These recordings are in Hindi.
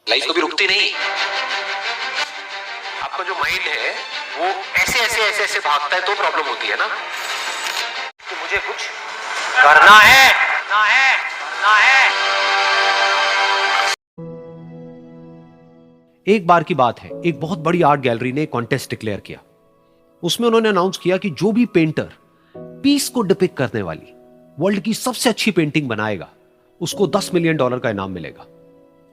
लाइफ कभी रुकती नहीं। आपका जो माइंड है वो ऐसे ऐसे ऐसे ऐसे भागता है तो प्रॉब्लम होती है ना कि मुझे कुछ करना है, करना है, करना है। एक बार की बात है, एक बहुत बड़ी आर्ट गैलरी ने कॉन्टेस्ट डिक्लेयर किया। उसमें उन्होंने अनाउंस किया कि जो भी पेंटर पीस को डिपिक्ट करने वाली वर्ल्ड की सबसे अच्छी पेंटिंग बनाएगा उसको $10 मिलियन का इनाम मिलेगा।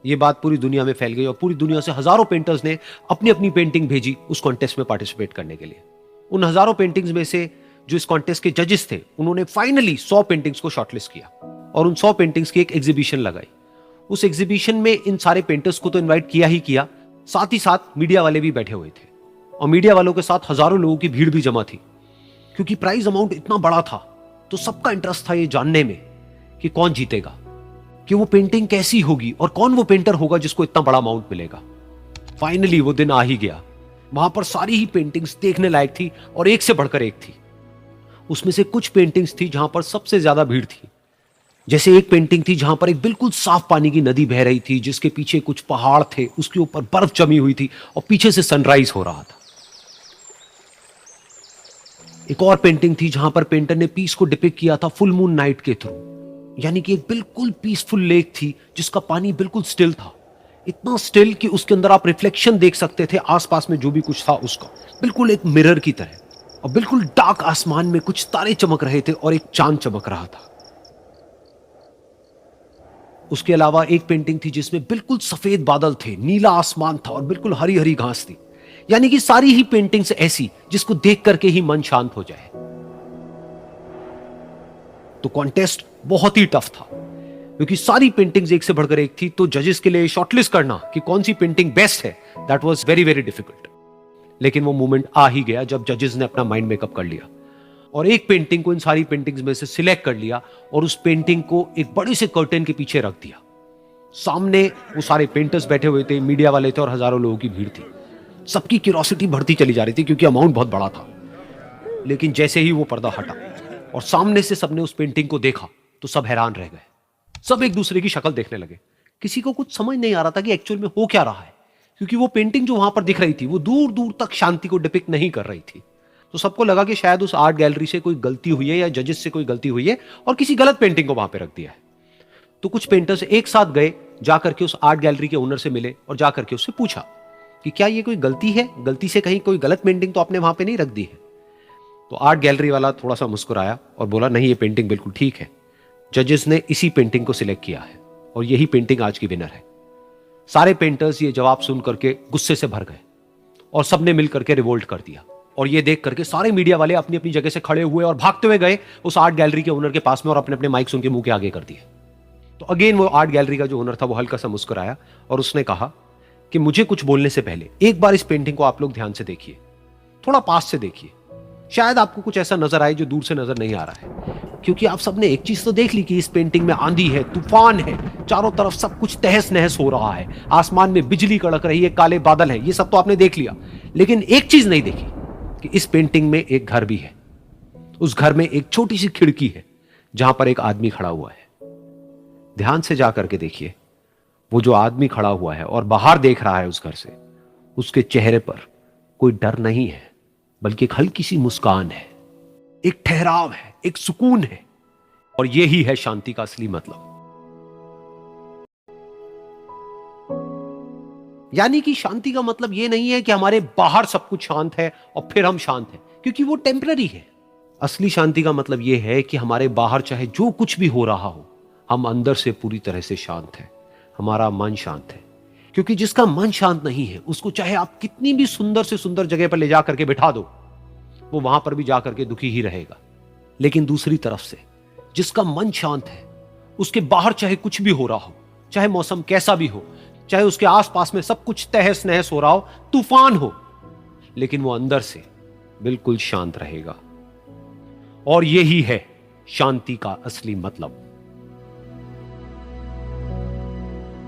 यह बात पूरी दुनिया में फैल गई और पूरी दुनिया से हजारों पेंटर्स ने अपनी अपनी पेंटिंग भेजी उस कॉन्टेस्ट में पार्टिसिपेट करने के लिए। उन हजारों पेंटिंग्स में से जो इस कॉन्टेस्ट के जजेस थे उन्होंने फाइनली 100 पेंटिंग्स को शॉर्टलिस्ट किया और उन 100 पेंटिंग्स की एक एग्जीबिशन लगाई। उस एग्जीबिशन में इन सारे पेंटर्स को तो इन्वाइट किया ही किया, साथ ही साथ मीडिया वाले भी बैठे हुए थे और मीडिया वालों के साथ हजारों लोगों की भीड़ भी जमा थी। क्योंकि प्राइज अमाउंट इतना बड़ा था तो सबका इंटरेस्ट था ये जानने में कि कौन जीतेगा, कि वो पेंटिंग कैसी होगी और कौन वो पेंटर होगा जिसको इतना बड़ा अमाउंट मिलेगा। फाइनली वो दिन आ ही गया। वहां पर सारी ही पेंटिंग्स देखने लायक थी और एक से बढ़कर एक थी। उसमें से कुछ पेंटिंग्स थी जहां पर सबसे ज्यादा भीड़ थी। जैसे एक पेंटिंग थी जहां पर एक बिल्कुल साफ पानी की नदी बह रही थी जिसके पीछे कुछ पहाड़ थे, उसके ऊपर बर्फ जमी हुई थी और पीछे से सनराइज हो रहा था। एक और पेंटिंग थी जहां पर पेंटर ने पीस को डिपिक्ट किया था फुल मून नाइट के थ्रू, यानी कि एक बिल्कुल पीसफुल लेक थी जिसका पानी बिल्कुल स्टिल था, इतना स्टिल कि उसके अंदर आप रिफ्लेक्शन देख सकते थे आसपास में जो भी कुछ था उसका, बिल्कुल एक मिरर की तरह। और बिल्कुल डार्क आसमान में कुछ तारे चमक रहे थे और एक चांद चमक रहा था। उसके अलावा एक पेंटिंग थी जिसमें बिल्कुल सफेद बादल थे, नीला आसमान था और बिल्कुल हरी हरी घास थी। यानी कि सारी ही पेंटिंग्स ऐसी जिसको देख करके ही मन शांत हो जाए। तो कॉन्टेस्ट बहुत ही टफ था क्योंकि सारी पेंटिंग्स एक से बढ़कर एक थी। तो जजेस के लिए शॉर्टलिस्ट करना कि कौन सी पेंटिंग बेस्ट है, that was very very difficult. लेकिन वो मोमेंट आ ही गया जब जजेस ने अपना माइंड मेकअप कर लिया और एक पेंटिंग को इन सारी पेंटिंग्स में से सिलेक्ट कर लिया और उस पेंटिंग को एक बड़े से कर्टेन के पीछे रख दिया। सामने वो सारे पेंटर्स बैठे हुए थे, मीडिया वाले थे और हजारों लोगों की भीड़ थी। सबकी क्यूरियोसिटी बढ़ती चली जा रही थी क्योंकि अमाउंट बहुत बड़ा था। लेकिन जैसे ही वो पर्दा हटा और सामने से सबने उस पेंटिंग को देखा तो सब हैरान रह गए। सब एक दूसरे की शक्ल देखने लगे। किसी को कुछ समझ नहीं आ रहा था कि एक्चुअल में हो क्या रहा है, क्योंकि वो पेंटिंग जो वहां पर दिख रही थी वो दूर दूर तक शांति को डिपिक्ट नहीं कर रही थी। तो सबको लगा कि शायद उस आर्ट गैलरी से कोई गलती हुई है या जजेस से कोई गलती हुई है और किसी गलत पेंटिंग को वहां पे रख दिया है। तो कुछ पेंटर्स एक साथ गए, जाकर के उस आर्ट गैलरी के ओनर से मिले और जाकर के उससे पूछा कि क्या ये कोई गलती है, गलती से कहीं कोई गलत पेंटिंग तो आपने वहां पे नहीं रख दी है। तो आर्ट गैलरी वाला थोड़ा सा मुस्कुराया और बोला नहीं, ये पेंटिंग बिल्कुल ठीक है। जजेस ने इसी पेंटिंग को सिलेक्ट किया है और यही पेंटिंग आज की विनर है। सारे पेंटर्स ये जवाब सुन करके गुस्से से भर गए और सबने मिल करके रिवोल्ट कर दिया। और ये देख करके सारे मीडिया वाले अपनी अपनी जगह से खड़े हुए और भागते हुए गए उस आर्ट गैलरी के ओनर के पास में और अपने अपने माइक्स उनके मुंह के आगे कर दिए। तो अगेन वो आर्ट गैलरी का जो ओनर था वो हल्का सा मुस्कुराया और उसने कहा कि मुझे कुछ बोलने से पहले एक बार इस पेंटिंग को आप लोग ध्यान से देखिए, थोड़ा पास से देखिए, शायद आपको कुछ ऐसा नजर आए जो दूर से नजर नहीं आ रहा है। क्योंकि आप सबने एक चीज तो देख ली कि इस पेंटिंग में आंधी है, तूफान है, चारों तरफ सब कुछ तहस नहस हो रहा है, आसमान में बिजली कड़क रही है, काले बादल है, ये सब तो आपने देख लिया। लेकिन एक चीज नहीं देखी कि इस पेंटिंग में एक घर भी है। उस घर में एक छोटी सी खिड़की है जहां पर एक आदमी खड़ा हुआ है। ध्यान से जाकर के देखिए, वो जो आदमी खड़ा हुआ है और बाहर देख रहा है उस घर से, उसके चेहरे पर कोई डर नहीं है बल्कि एक हल्की सी मुस्कान है, एक ठहराव है, एक सुकून है। और यही है शांति का असली मतलब। यानी कि शांति का मतलब यह नहीं है कि हमारे बाहर सब कुछ शांत है और फिर हम शांत हैं, क्योंकि वो टेम्पररी है। असली शांति का मतलब यह है कि हमारे बाहर चाहे जो कुछ भी हो रहा हो, हम अंदर से पूरी तरह से शांत हैं, हमारा मन शांत है। क्योंकि जिसका मन शांत नहीं है उसको चाहे आप कितनी भी सुंदर से सुंदर जगह पर ले जाकर के बिठा दो, वो वहां पर भी जाकर के दुखी ही रहेगा। लेकिन दूसरी तरफ से जिसका मन शांत है, उसके बाहर चाहे कुछ भी हो रहा हो, चाहे मौसम कैसा भी हो, चाहे उसके आसपास में सब कुछ तहस नहस हो रहा हो, तूफान हो, लेकिन वो अंदर से बिल्कुल शांत रहेगा। और यही है शांति का असली मतलब।